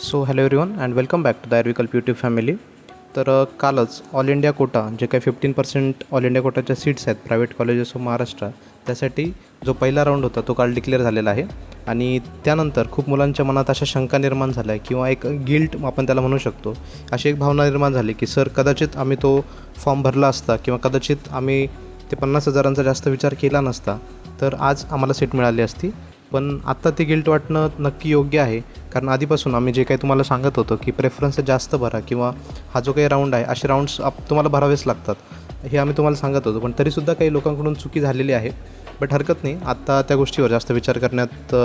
So hello everyone and welcome back to the agriculture YouTube family. तर कालच all India quota जे काही 15% all India कोटाच्या seats आहेत प्रायव्हेट कॉलेजेस ऑफ महाराष्ट्र, त्यासाठी जो पहिला राऊंड होता तो काल डिक्लेअर झालेला आहे. आणि त्यानंतर खूप मुलांच्या मनात अशा शंका निर्माण झाल्या किंवा एक गिल्ट आपण त्याला म्हणू शकतो, अशी एक भावना निर्माण झाली की सर कदाचित आम्ही तो फॉर्म भरला असता किंवा कदाचित आम्ही ते 50,000चा जास्त विचार केला नसता तर आज आम्हाला सीट मिळाली असती. पण आत्ता ते गिल्ट वाटणं नक्की योग्य आहे, कारण आधीपासून आम्ही जे काही तुम्हाला सांगत होतो की प्रेफरन्स जास्त भरा किंवा हा जो काही राऊंड आहे असे राऊंड्स तुम्हाला भरावेच लागतात, हे आम्ही तुम्हाला सांगत होतो. पण तरीसुद्धा काही लोकांकडून चुकी झालेली आहे. बट हरकत नाही, आत्ता त्या गोष्टीवर जास्त विचार करण्यात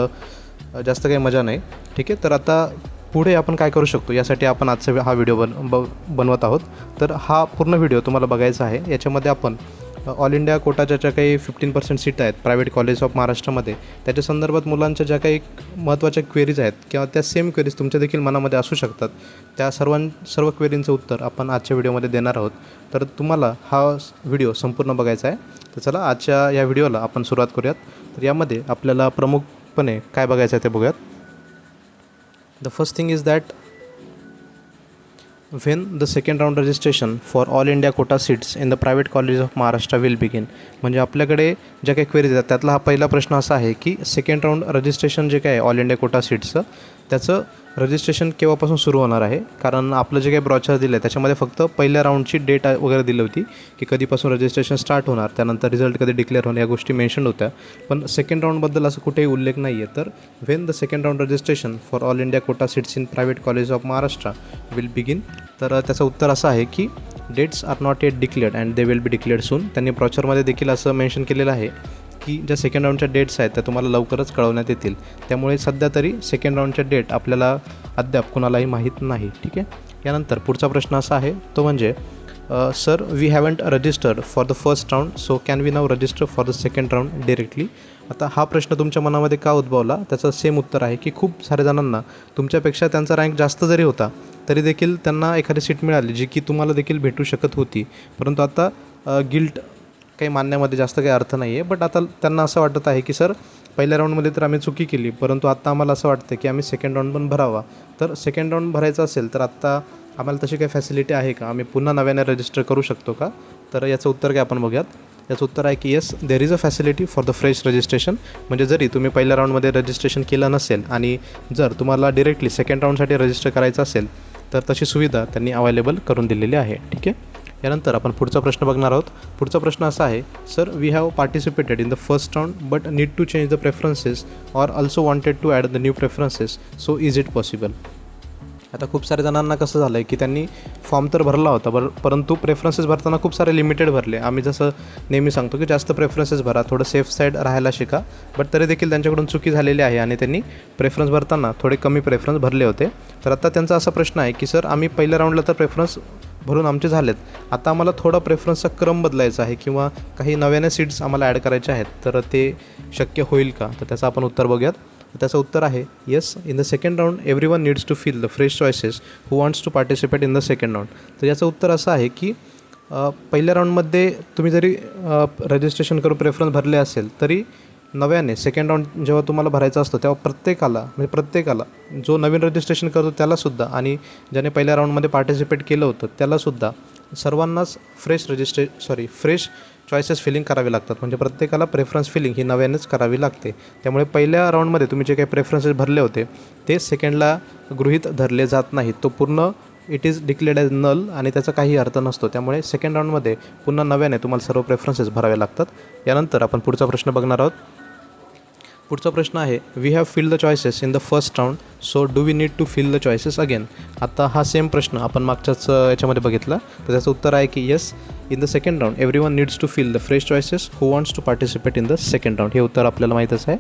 जास्त काही मजा नाही. ठीक आहे, तर आता पुढे आपण काय करू शकतो यासाठी आपण आजचा हा व्हिडिओ बनवत आहोत. तर हा पूर्ण व्हिडिओ तुम्हाला बघायचा आहे. याच्यामध्ये आपण ऑल इंडिया कोटाच्या ज्या काही 15% सीट आहेत प्रायव्हेट कॉलेज ऑफ महाराष्ट्रामध्ये, त्याच्या संदर्भात मुलांच्या ज्या काही महत्त्वाच्या क्वेरीज आहेत किंवा त्या सेम क्वेरीज तुमच्या देखील मनामध्ये असू शकतात, त्या सर्व क्वेरींचं उत्तर आपण आजच्या व्हिडिओमध्ये देणार आहोत. तर तुम्हाला हा व्हिडिओ संपूर्ण बघायचा आहे. तर चला आजच्या या व्हिडिओला आपण सुरुवात करूयात. तर यामध्ये आपल्याला प्रमुखपणे काय बघायचं आहे ते बघूयात. The first thing is that when the second round registration for all India quota seats in the private colleges of Maharashtra will begin. म्हणजे आपल्याकडे ज्या काही क्वेरीज आहेत त्यातला हा पहिला प्रश्न असा आहे की सेकंड राऊंड रजिस्ट्रेशन जे काय ऑल इंडिया कोटा सीट्सचं, त्याचं रजिस्ट्रेशन केव्हापासून सुरू होणार आहे. कारण आपलं जे काही ब्रॉचर दिलं आहे त्याच्यामध्ये फक्त पहिल्या राऊंडची डेट वगैरे दिली होती की कधीपासून रजिस्ट्रेशन स्टार्ट होणार, त्यानंतर रिझल्ट कधी डिक्लेअर होणार, या गोष्टी मेन्शन होत्या. पण सेकंड राऊंडबद्दल असं कुठेही उल्लेख नाही आहे. तर when the second round registration for all India quota seats in private college of Maharashtra will begin. तर त्याचं उत्तर असं आहे की dates are not yet declared and they will be declared soon. त्यांनी ब्रॉचरमध्ये देखील असं मेन्शन केलेलं आहे की ज्या सेकंड राऊंडच्या डेट्स आहेत त्या तुम्हाला लवकरच कळवण्यात येतील. त्यामुळे सध्या तरी सेकंड राऊंडच्या डेट आपल्याला अद्याप कुणालाही माहीत नाही. ठीक आहे, यानंतर पुढचा प्रश्न असा आहे तो म्हणजे sir we haven't registered for the first round, so can we now register for the second round directly. आता हा प्रश्न तुमच्या मनामध्ये का उद्भवला, त्याचं सेम उत्तर आहे की खूप साऱ्या जणांना तुमच्यापेक्षा त्यांचा रँक जास्त जरी होता तरी देखील त्यांना एखादी सीट मिळाली जी की तुम्हाला देखील भेटू शकत होती. परंतु आता गिल्ट काही मानण्यामध्ये जास्त काही अर्थ नाही आहे. बट आता त्यांना असं वाटत आहे की सर पहिल्या राऊंडमध्ये तर आम्ही चुकी केली, परंतु आत्ता आम्हाला असं वाटतं की आम्ही सेकंड राऊंड पण भरावा. तर सेकंड राऊंड भरायचा असेल तर आत्ता आम्हाला तशी काही फॅसिलिटी आहे का, आम्ही पुन्हा नव्याने रजिस्टर करू शकतो का? तर याचं उत्तर काय आपण बघूयात. याचं उत्तर आहे की yes, there is a facility for the fresh registration. म्हणजे जरी तुम्ही पहिल्या राऊंडमध्ये रजिस्ट्रेशन केलं नसेल आणि जर तुम्हाला डिरेक्टली सेकंड राऊंडसाठी रजिस्टर करायचं असेल तर तशी सुविधा त्यांनी अवेलेबल करून दिलेली आहे. ठीक आहे, यानंतर आपण पुढचा प्रश्न बघणार आहोत. पुढचा प्रश्न असा आहे, sir we have participated in the first round but need to change the preferences or also wanted to add the new preferences, so is it possible. आता खूप साऱ्या जणांना कसं झालं आहे की त्यांनी फॉर्म तर भरला होता परंतु प्रेफरन्सेस भरताना खूप सारे लिमिटेड भरले. आम्ही जसं नेहमी सांगतो की जास्त प्रेफरन्सेस भरा, थोडं सेफ साईड राहायला शिका. बट तरी देखील त्यांच्याकडून चुकी झालेली आहे आणि त्यांनी प्रेफरन्स भरताना थोडे कमी प्रेफरन्स भरले होते. तर आता त्यांचा असा प्रश्न आहे की सर आम्ही पहिल्या राऊंडला तर प्रेफरन्स भरून आमचे झालेत, आता आम्हाला थोडा प्रेफरन्सचा क्रम बदलायचा आहे किंवा काही नव्याने सीट्स आम्हाला ॲड करायचे आहेत, तर ते शक्य होईल का? तर त्याचं आपण उत्तर बघूयात. त्याचं उत्तर आहे yes, in the second round every one needs to feel the fresh choices who wants to participate in the second round. तर याचं उत्तर असं आहे की पहिल्या राऊंडमध्ये तुम्ही जरी रजिस्ट्रेशन करून प्रेफरन्स भरले असेल तरी नव्याने सेकंड राऊंड जेव्हा तुम्हाला भरायचा असतो तेव्हा प्रत्येकाला जो नवीन रजिस्ट्रेशन करतो त्यालासुद्धा आणि ज्याने पहिल्या राऊंडमध्ये पार्टिसिपेट केलं होतं त्यालासुद्धा सर्वांनाच फ्रेश चॉईसेस फिलिंग करावे लागतात. म्हणजे प्रत्येकाला प्रेफरन्स फिलिंग ही नव्यानेच करावी लागते. त्यामुळे पहिल्या राऊंडमध्ये तुम्ही जे काही प्रेफरन्सेस भरले होते ते सेकंडला गृहीत धरले जात नाहीत. तो पूर्ण it is declared as null आणि त्याचा काही अर्थ नसतो. त्यामुळे सेकंड राऊंडमध्ये पुन्हा नव्याने तुम्हाला सर्व प्रेफरन्सेस भरावे लागतात. यानंतर आपण पुढचा प्रश्न बघणार आहोत. पुढचा प्रश्न आहे, we have fill the choices in the first round, so do we need to fill the choices again. आता हा सेम प्रश्न आपण मागच्याच याच्यामध्ये बघितला. तर त्याचं उत्तर आहे की yes, in the second round every one needs to fill the fresh choices who wants to participate in the second round. हे उत्तर आपल्याला माहीतच आहे.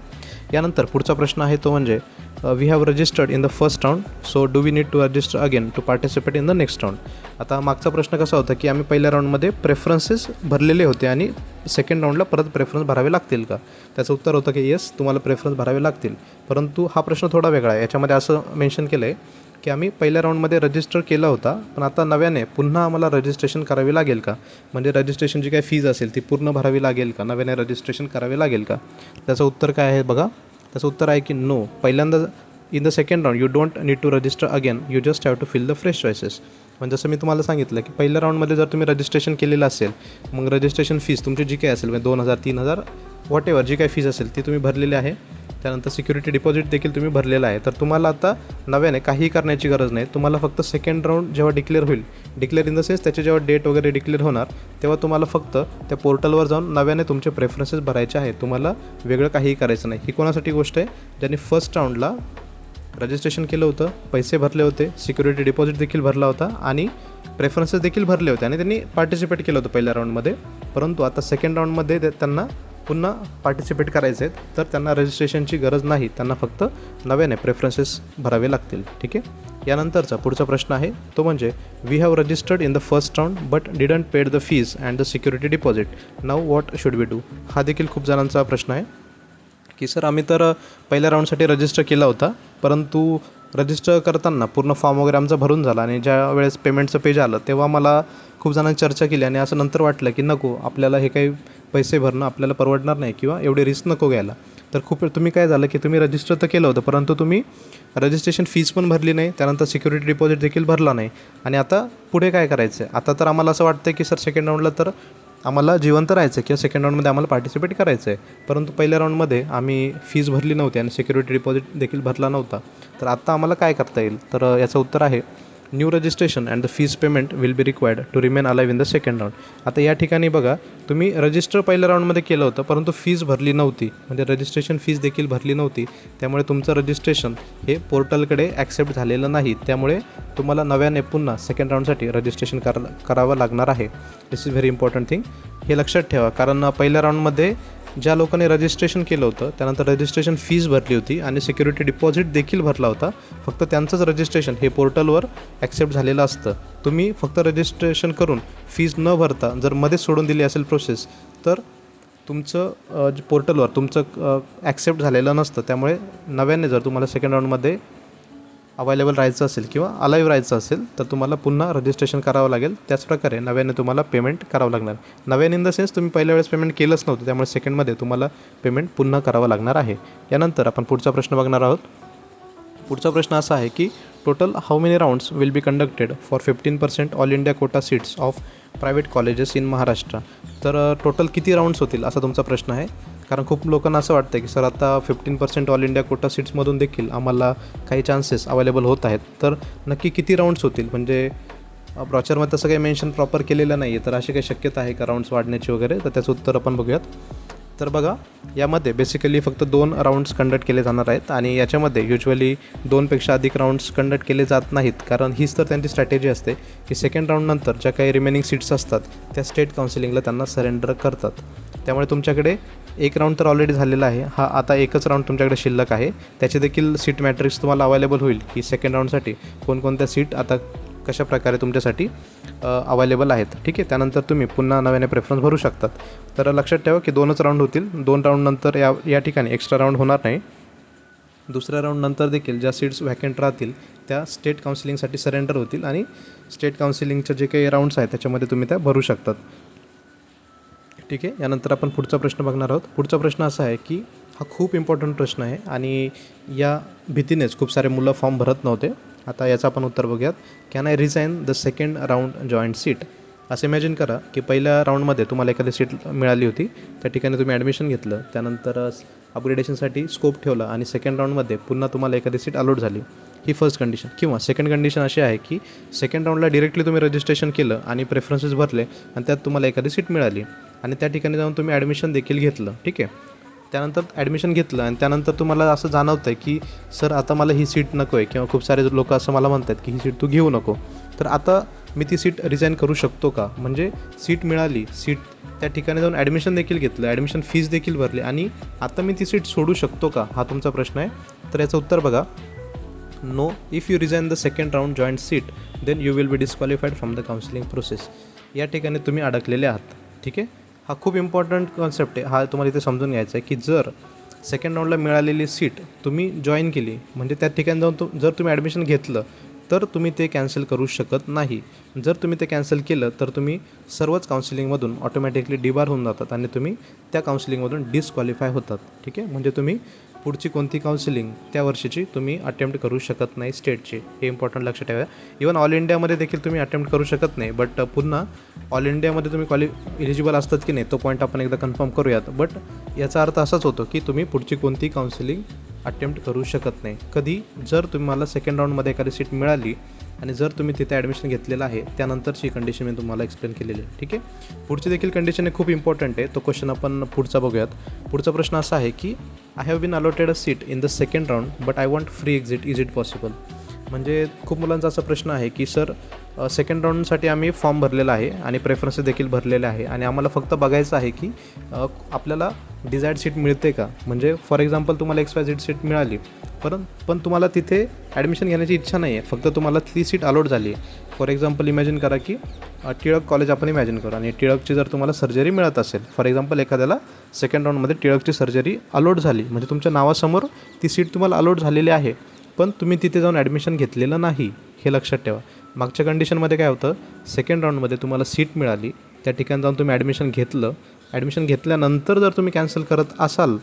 यानंतर पुढचा प्रश्न आहे तो म्हणजे we have registered in the first round, so do we need to register again to participate in the next round. आता मागचा प्रश्न कसा होता की आम्ही पहिल्या राऊंडमध्ये प्रेफरन्सेस भरलेले होते आणि सेकंड राऊंडला परत प्रेफरन्स भरावे लागतील का? त्याचं उत्तर होतं की येस, तुम्हाला प्रेफरन्स भरावे लागतील. परंतु हा प्रश्न थोडा वेगळा आहे. याच्यामध्ये असं मेन्शन केलं आहे की आम्ही पहिल्या राऊंडमध्ये रजिस्टर केला होता पण आता नव्याने पुन्हा आम्हाला रजिस्ट्रेशन करावी लागेल का? म्हणजे रजिस्ट्रेशन जी काही फीज असेल ती पूर्ण भरावी लागेल का? नव्याने रजिस्ट्रेशन करावे लागेल का? त्याचं उत्तर काय आहे बघा. त्याचं उत्तर आहे की नो, पहिल्यांदा in the second round you don't need to register again, you just have to fill the fresh choices. म्हणजे जसं मी तुम्हाला सांगितलं की पहिल्या राऊंडमध्ये जर तुम्ही रजिस्ट्रेशन केलेलं असेल, मग रजिस्ट्रेशन फीस तुमची जी काही असेल म्हणजे 2,000 3,000 व्हॉटेवर जी काही फीज असेल ती तुम्ही भरलेली आहे. त्यानंतर सिक्युरिटी डिपॉझिट देखील तुम्ही भरलेला आहे. तर तुम्हाला आता नव्याने काहीही करण्याची गरज नाही. तुम्हाला फक्त सेकंड राऊंड जेव्हा डिक्लेअर होईल, डिक्लेअर इन द सेन्स त्याची जेव्हा डेट वगैरे डिक्लेअर होणार, तेव्हा तुम्हाला फक्त त्या पोर्टलवर जाऊन नव्याने तुमचे प्रेफरन्सेस भरायचे आहेत. तुम्हाला वेगळं काहीही करायचं नाही. ही कोणासाठी गोष्ट आहे? ज्यांनी फर्स्ट राऊंडला रजिस्ट्रेशन केलं होतं, पैसे भरले होते, सिक्युरिटी डिपॉझिट देखील भरला होता आणि प्रेफरन्सेस देखील भरले होते आणि त्यांनी पार्टिसिपेट केलं होतं पहिल्या राऊंडमध्ये. परंतु आता सेकंड राऊंडमध्ये त्यांना पुन्हा पार्टिसिपेट करायचे आहेत, तर त्यांना रजिस्ट्रेशनची गरज नाही. त्यांना फक्त नव्याने प्रेफरन्सेस भरावे लागतील. ठीक आहे. यानंतरचा पुढचा प्रश्न आहे तो म्हणजे we have registered in the first round but didn't paid the fees and the security deposit, now what should we do. हा देखील खूप जणांचा प्रश्न आहे की सर आम्ही तर पहिल्या राऊंडसाठी रजिस्टर केला होता, परंतु रजिस्टर करताना पूर्ण फॉर्म वगैरे आमचा भरून झाला आणि ज्या वेळेस पेमेंटचं पेज आलं तेव्हा मला खूप जणांनी चर्चा केली आणि असं नंतर वाटलं की नको, आपल्याला हे काही पैसे भरणं आपल्याला परवडणार नाही किंवा एवढी रिस्क नको घ्यायला. तर खूप तुम्ही काय झालं की तुम्ही रजिस्टर तर केलं होतं, परंतु तुम्ही रजिस्ट्रेशन फीस पण भरली नाही, त्यानंतर सिक्युरिटी डिपॉझिट देखील भरला नाही आणि आता पुढे काय करायचं आहे? आता तर आम्हाला असं वाटतं की सर सेकंड राऊंडला तर आम्हाला जिवंत राहायचं आहे किंवा सेकंड राऊंडमध्ये आम्हाला पार्टिसिपेट करायचं आहे, परंतु पहिल्या राऊंडमध्ये आम्ही फीज भरली नव्हती आणि सिक्युरिटी डिपॉझिट देखील भरला नव्हता. तर आत्ता आम्हाला काय करता येईल? तर याचं उत्तर आहे new registration and the fees payment will be required to remain alive in the second round. आता या ठिकाणी बघा, तुम्ही रजिस्टर पहिल्या राऊंडमध्ये केलं होतं, परंतु फीज भरली नव्हती, म्हणजे रजिस्ट्रेशन फीज देखील भरली नव्हती. त्यामुळे तुमचं रजिस्ट्रेशन हे पोर्टलकडे ॲक्सेप्ट झालेलं नाही. त्यामुळे तुम्हाला नव्याने पुन्हा सेकंड राऊंडसाठी रजिस्ट्रेशन करावं लागणार आहे. दिस इज व्हेरी इम्पॉर्टंट थिंग. हे लक्षात ठेवा, कारण पहिल्या राऊंडमध्ये ज्या लोकांनी रजिस्ट्रेशन केलं होतं त्यानंतर रजिस्ट्रेशन फीज भरली होती आणि सिक्युरिटी डिपॉझिट देखील भरला होता, फक्त त्यांचंच रजिस्ट्रेशन हे पोर्टलवर ॲक्सेप्ट झालेलं असतं. तुम्ही फक्त रजिस्ट्रेशन करून फीज न भरता जर मध्येच सोडून दिली असेल प्रोसेस, तर तुमचं पोर्टलवर तुमचं ॲक्सेप्ट झालेलं नसतं. त्यामुळे नव्याने जर तुम्हाला सेकंड राऊंडमध्ये अवेलेबल राहायचं असेल किंवा अलाईव्ह राहायचं असेल तर तुम्हाला पुन्हा रजिस्ट्रेशन करावं लागेल. त्याचप्रकारे नव्याने तुम्हाला पेमेंट करावं लागणार. नव्याने इन द सेन्स तुम्ही पहिल्या वेळेस पेमेंट केलंच नव्हतं, त्यामुळे सेकंडमध्ये तुम्हाला पेमेंट पुन्हा करावं लागणार आहे. यानंतर आपण पुढचा प्रश्न बघणार आहोत. पुढचा प्रश्न असा आहे की total how many rounds will be conducted for 15% all India quota seats of private colleges in Maharashtra. तर टोटल किती राऊंड्स होतील असा तुमचा प्रश्न आहे. कारण खूप लोकांना असं वाटतं की सर आता 15% ऑल इंडिया कोटा सीट्समधून देखील आम्हाला काही चान्सेस अवेलेबल होत आहेत, तर नक्की किती राऊंड्स होतील? म्हणजे ब्रॉचरमध्ये तसं काही मेन्शन प्रॉपर केलेलं नाही आहे, तर अशी काही शक्यता आहे का राऊंड्स वाढण्याची वगैरे? तर त्याचं उत्तर आपण बघूयात. तर बघा, यामध्ये बेसिकली फक्त 2 राऊंड्स कंडक्ट केले जाणार आहेत आणि याच्यामध्ये युजली 2पेक्षा अधिक राऊंड्स कंडक्ट केले जात नाहीत, कारण हीच तर त्यांची स्ट्रॅटेजी असते की सेकंड राऊंडनंतर ज्या काही रिमेनिंग सीट्स असतात त्या स्टेट काउन्सिलिंगला त्यांना सरेंडर करतात. त्यामुळे तुमच्याकडे एक राऊंड तर ऑलरेडी झालेला आहे, हा आता एकच राऊंड तुमच्याकडे शिल्लक आहे. त्याचे देखील सीट मॅट्रिक्स तुम्हाला अवेलेबल होईल की सेकंड राऊंडसाठी कोणकोणत्या सीट आता कशा प्रकारे तुमच्यासाठी अवेलेबल आहेत. ठीक आहे. त्यानंतर तुम्ही पुन्हा नव्याने प्रेफरन्स भरू शकतात. तर लक्षात ठेवा की 2च राऊंड होतील. 2 राऊंडनंतर या ठिकाणी एक्स्ट्रा राऊंड होणार नाही. दुसऱ्या राऊंडनंतर देखील ज्या सीट्स व्हॅकंट राहतील त्या स्टेट काउन्सिलिंगसाठी सरेंडर होतील आणि स्टेट काउन्सिलिंगचे जे काही राऊंड्स आहेत त्याच्यामध्ये तुम्ही त्या भरू शकतात. ठीक आहे. यानंतर आपण पुढचा प्रश्न बघणार आहोत. पुढचा प्रश्न असा आहे की हा खूप इम्पॉर्टंट प्रश्न आहे आणि या भीतीनेच खूप सारे मुलं फॉर्म भरत नव्हते. आता याचं आपण उत्तर बघूयात. Can I resign the second round joint seat? असं इमॅजिन करा की पहिल्या राऊंडमध्ये तुम्हाला एखादी सीट मिळाली होती, त्या ठिकाणी तुम्ही ॲडमिशन घेतलं, त्यानंतर अपग्रेडेशनसाठी स्कोप ठेवला आणि सेकंड राऊंडमध्ये पुन्हा तुम्हाला एखादी सीट अलॉट झाली. ही फर्स्ट कंडिशन. किंवा सेकंड कंडिशन अशी आहे की सेकंड राऊंडला डिरेक्टली तुम्ही रजिस्ट्रेशन केलं आणि प्रेफरन्सेस भरले आणि त्यात तुम्हाला एखादी सीट मिळाली आणि त्या ठिकाणी जाऊन तुम्ही ॲडमिशन देखील घेतलं. ठीक आहे. त्यानंतर ॲडमिशन घेतलं आणि त्यानंतर तुम्हाला असं जाणवतं आहे की सर आता मला ही सीट नको आहे, किंवा खूप सारे लोक असं मला म्हणतात की ही सीट तू घेऊ नको, तर आता मी ती सीट रिझाईन करू शकतो का? म्हणजे सीट मिळाली, सीट त्या ठिकाणी जाऊन ॲडमिशन देखील घेतलं, ॲडमिशन फीस देखील भरली आणि आता मी ती सीट सोडू शकतो का? हा तुमचा प्रश्न आहे. तर याचं उत्तर बघा, no. If you resign the second round joint seat then you will be disqualified from the counselling process. या ठिकाणी तुम्ही अडकलेले आहात. ठीक आहे. हा खूप इम्पॉर्टंट कॉन्सेप्ट आहे. हा तुम्हाला इथे समजून घ्यायचा आहे की जर सेकंड राऊंडला मिळालेली सीट तुम्ही जॉईन केली, म्हणजे त्या ठिकाणी जाऊन जर तुम्ही ॲडमिशन घेतलं तर तुम्ही ते कॅन्सल करू शकत नाही. जर तुम्ही ते कॅन्सल केलं तर तुम्ही सर्वच काउन्सिलिंगमधून ऑटोमॅटिकली डिबार होऊन जातात आणि तुम्ही त्या काउन्सिलिंगमधून डिस्क्वालिफाय होतात. ठीक आहे. म्हणजे तुम्ही पुढची कोणती काउन्सिलिंग त्या वर्षीची तुम्ही अटेम्प्ट करू शकत नाही स्टेटची. हे इम्पॉर्टंट लक्षात ठेवा. इवन ऑल इंडियामध्ये देखील तुम्ही अटेम्प्ट करू शकत नाही. बट पुन्हा ऑल इंडियामध्ये तुम्ही एलिजिबल असतात की नाही तो पॉईंट आपण एकदा कन्फर्म करूयात. बट याचा अर्थ असाच होतो की तुम्ही पुढची कोणती काउन्सिलिंग अटेम्प्ट करू शकत नाही. कधी जर तुम्हाला सेकंड राऊंडमध्ये एखादी सीट मिळाली आणि जर तुम्ही तिथे ॲडमिशन घेतलेलं आहे त्यानंतरची कंडिशन मी तुम्हाला एक्सप्लेन केलेली आहे. ठीक आहे. पुढची देखील कंडिशन आहे खूप इम्पॉर्टंट आहे. तो क्वेश्चन आपण पुढचा बघूयात. पुढचा प्रश्न असा आहे की I have been allotted a seat in the second round but I want free exit, is it possible. म्हणजे खूप मुलांचा असा प्रश्न आहे की सर सेकंड राऊंडसाठी आम्ही फॉर्म भरलेला आहे आणि प्रेफरन्सेस देखील भरलेले आहे आणि आम्हाला फक्त बघायचं आहे की आपल्याला डिझायर्ड सीट मिळते का. म्हणजे फॉर एक्झाम्पल तुम्हाला XYZ सीट मिळाली पण तुम्हाला तिथे ॲडमिशन घेण्याची इच्छा नाही आहे, फक्त तुम्हाला ती सीट अलॉट झाली आहे. फॉर एक्झाम्पल इमॅजिन करा की टिळक कॉलेज आपण इमॅजिन करू आणि टिळकची जर तुम्हाला सर्जरी मिळत असेल, फॉर एक्झाम्पल एखाद्याला सेकंड राऊंडमध्ये टिळकची सर्जरी अलॉट झाली म्हणजे तुमच्या नावासमोर ती सीट तुम्हाला अलॉट झालेली आहे पण तुम्ही तिथे जाऊन ॲडमिशन घेतलेलं नाही. हे लक्षात ठेवा. मागच्या कंडिशनमध्ये काय होतं, सेकंड राऊंडमध्ये तुम्हाला सीट मिळाली, त्या ठिकाणी जाऊन तुम्ही ॲडमिशन घेतलं, ॲडमिशन घेतल्यानंतर जर तुम्ही कॅन्सल करत असाल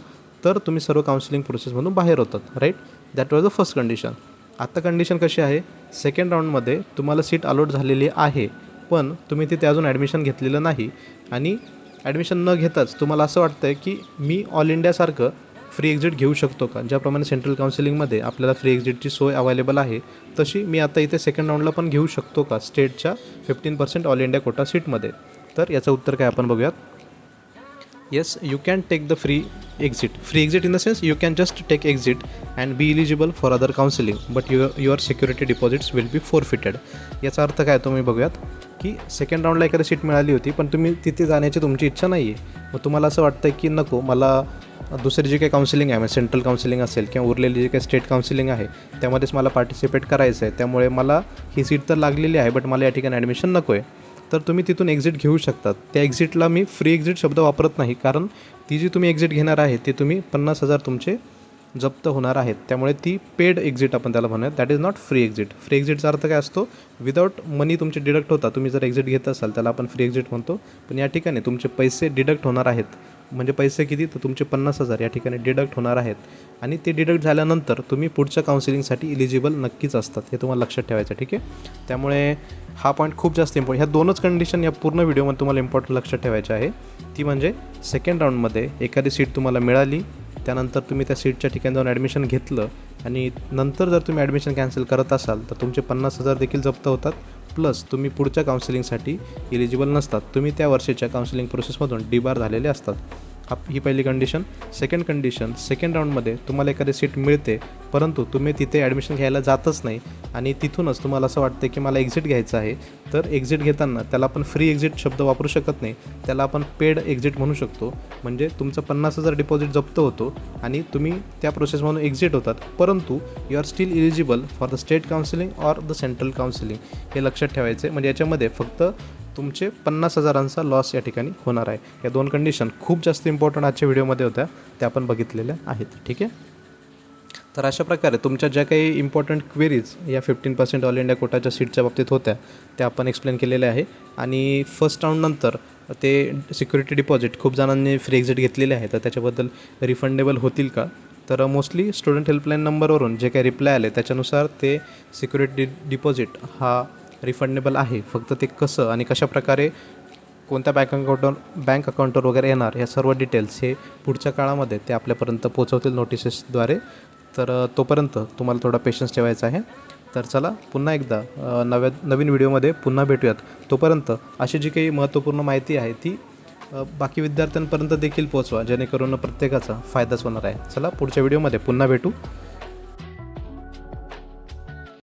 तर तुम्ही सर्व काउन्सिलिंग प्रोसेसमधून बाहेर होतात. Right. That was the first condition. आत्ता कंडिशन कशी आहे, सेकंड राऊंडमध्ये तुम्हाला सीट अलॉट झालेली आहे पण तुम्ही तिथे अजून ॲडमिशन घेतलेलं नाही आणि ॲडमिशन न घेताच तुम्हाला असं वाटतं आहे की मी ऑल इंडियासारखं फ्री एक्झिट घेऊ शकतो का. ज्याप्रमाणे सेंट्रल काउन्सिलिंगमध्ये आपल्याला फ्री एक्झिटची सोय अवेलेबल आहे तशी मी आता इथे सेकंड राऊंडला पण घेऊ शकतो का स्टेटच्या 15% ऑल इंडिया कोटा सीटमध्ये. तर याचं उत्तर काय आपण बघूयात. Yes, you can take the free exit. Free exit in the sense you can just take exit and be eligible for other counselling but your security deposits will be forfeited. याचा अर्थ काय तुम्ही बघूयात की सेकंड राऊंडला एखादी seat मिळाली होती पण तुम्ही तिथे जाण्याची तुमची इच्छा नाही आहे. मग तुम्हाला असं वाटतं की नको, मला दुसरी जी काही काउन्सिलिंग आहे म्हणजे सेंट्रल काउन्सिलिंग असेल किंवा उरलेली जी काही स्टेट काउन्सिलिंग आहे त्यामध्येच मला पार्टिसिपेट करायचं आहे, त्यामुळे मला ही सीट तर लागलेली आहे बट मला या ठिकाणी ॲडमिशन नको आहे. तर तुम्ही तिथून एक्झिट घेऊ शकतात. त्या एक्झिटला मी फ्री एक्झिट शब्द वापरत नाही कारण ती जी तुम्ही एक्झिट घेणार आहे ती तुम्ही 50,000 तुमचे जप्त होणार आहेत, त्यामुळे ती पेड एक्झिट आपण त्याला म्हणूयात. That is not free exit. Free एक्झिटचा अर्थ काय असतो, विदाऊट मनी तुमचे डिडक्ट होता. तुम्ही जर एक्झिट घेत असाल त्याला आपण फ्री एक्झिट म्हणतो, पण या ठिकाणी तुमचे पैसे डिडक्ट होणार आहेत. म्हणजे पैसे किती, तर तुमचे 50,000 या ठिकाणी डिडक्ट होणार आहेत आणि ते डिडक्ट झाल्यानंतर तुम्ही पुढच्या काउन्सिलिंगसाठी इलिजिबल नक्कीच असतात. हे तुम्हाला लक्षात ठेवायचं. ठीक आहे. त्यामुळे हा पॉईंट खूप जास्त इम्पॉर्टंट. ह्या दोनच कंडिशन या पूर्ण व्हिडिओमध्ये तुम्हाला इम्पॉर्टंट लक्षात ठेवायचं आहे. ती म्हणजे सेकंड राऊंडमध्ये एखादी सीट तुम्हाला मिळाली, त्यानंतर तुम्ही त्या सीटच्या ठिकाणी जाऊन ॲडमिशन घेतलं आणि नंतर जर तुम्ही ॲडमिशन कॅन्सल करत असाल तर तुमचे 50,000 देखील जप्त होतात. प्लस तुम्ही पुढच्या काउन्सिलिंगसाठी इलिजिबल नसतात. तुम्ही त्या वर्षीच्या काउन्सिलिंग प्रोसेसमधून डिबार झालेले असतात. ही पहिली कंडिशन. सेकंड कंडिशन, सेकंड राऊंडमध्ये तुम्हाला एखादी सीट मिळते परंतु तुम्ही तिथे ॲडमिशन घ्यायला जातच नाही आणि तिथूनच तुम्हाला असं वाटतं की मला एक्झिट घ्यायचं आहे, तर एक्झिट घेताना त्याला आपण फ्री एक्झिट शब्द वापरू शकत नाही, त्याला आपण पेड एक्झिट म्हणू शकतो. म्हणजे तुमचं 50,000 डिपॉझिट जप्त होतो आणि तुम्ही त्या प्रोसेसमधून एक्झिट होतात परंतु you are still eligible for the state counselling or the central counselling. हे लक्षात ठेवायचं आहे. म्हणजे याच्यामध्ये फक्त तुमचे 50,000चा लॉस या ठिकाणी होणार आहे. या दोन कंडिशन खूप जास्त इम्पॉर्टंट आजच्या व्हिडिओमध्ये होत्या, त्या आपण बघितलेल्या आहेत. ठीक आहे. तर अशा प्रकारे तुमच्या ज्या काही इम्पॉर्टंट क्वेरीज या 15% ऑल इंडिया कोटाच्या सीटच्या बाबतीत होत्या त्या आपण एक्सप्लेन केलेल्या आहे. आणि फर्स्ट राऊंडनंतर ते सिक्युरिटी डिपॉझिट खूप जणांनी फ्री एक्झिट घेतलेले आहे, तर त्याच्याबद्दल रिफंडेबल होतील का. तर मोस्टली स्टुडंट हेल्पलाईन नंबरवरून जे काही रिप्लाय आले त्याच्यानुसार ते सिक्युरिटी डिपॉझिट हा रिफंडेबल आहे. फक्त ते कसं आणि कशाप्रकारे कोणत्या बँक अकाउंटवर वगैरे येणार ह्या सर्व डिटेल्स हे पुढच्या काळामध्ये ते आपल्यापर्यंत पोहोचवतील नोटिसेसद्वारे. तर तोपर्यंत तुम्हाला थोडा पेशन्स ठेवायचा आहे. तर चला पुन्हा एकदा नवीन व्हिडिओमध्ये पुन्हा भेटूयात. तोपर्यंत अशी जी काही महत्त्वपूर्ण माहिती आहे ती बाकी विद्यार्थ्यांपर्यंत देखील पोहोचवा जेणेकरून प्रत्येकाचा फायदाच होणार आहे. चला पुढच्या व्हिडिओमध्ये पुन्हा भेटू.